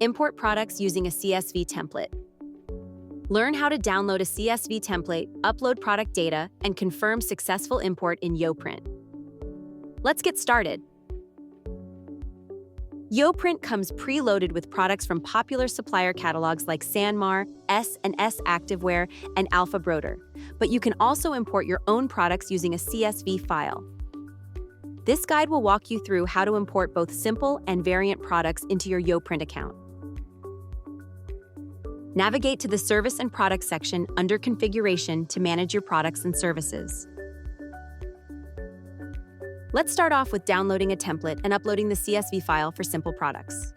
Import products using a CSV template. Learn how to download a CSV template, upload product data, and confirm successful import in YoPrint. Let's get started. YoPrint comes preloaded with products from popular supplier catalogs like Sanmar, S&S Activewear, and Alpha Broder, but you can also import your own products using a CSV file. This guide will walk you through how to import both simple and variant products into your YoPrint account. Navigate to the Service and Products section under Configuration to manage your products and services. Let's start off with downloading a template and uploading the CSV file for simple products.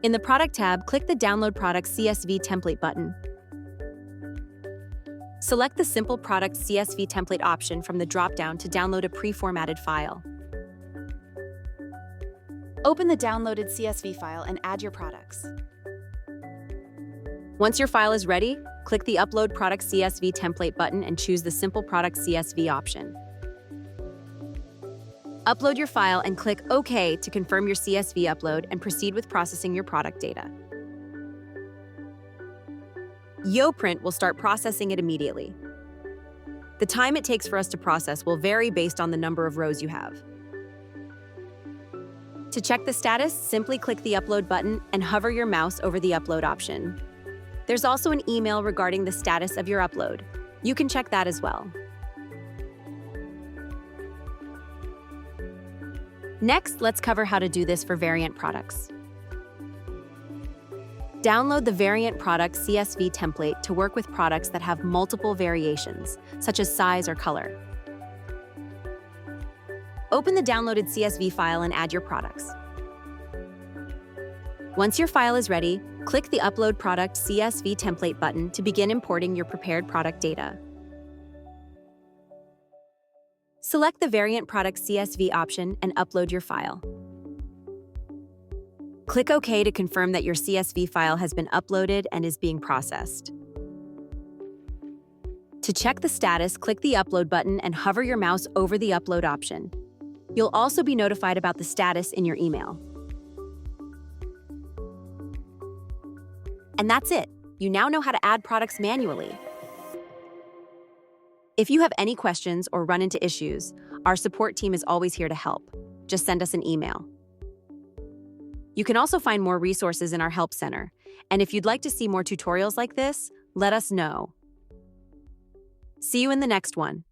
In the Product tab, click the Download Products CSV Template button. Select the Simple Product CSV Template option from the drop-down to download a pre-formatted file. Open the downloaded CSV file and add your products. Once your file is ready, click the Upload Product CSV Template button and choose the Simple Product CSV option. Upload your file and click OK to confirm your CSV upload and proceed with processing your product data. YoPrint will start processing it immediately. The time it takes for us to process will vary based on the number of rows you have. To check the status, simply click the Upload button and hover your mouse over the Upload option. There's also an email regarding the status of your upload. You can check that as well. Next, let's cover how to do this for variant products. Download the Variant Product CSV template to work with products that have multiple variations, such as size or color. Open the downloaded CSV file and add your products. Once your file is ready, click the Upload Product CSV Template button to begin importing your prepared product data. Select the Variant Product CSV option and upload your file. Click OK to confirm that your CSV file has been uploaded and is being processed. To check the status, click the Upload button and hover your mouse over the Upload option. You'll also be notified about the status in your email. And that's it. You now know how to add products manually. If you have any questions or run into issues, our support team is always here to help. Just send us an email. You can also find more resources in our Help Center. And if you'd like to see more tutorials like this, let us know. See you in the next one.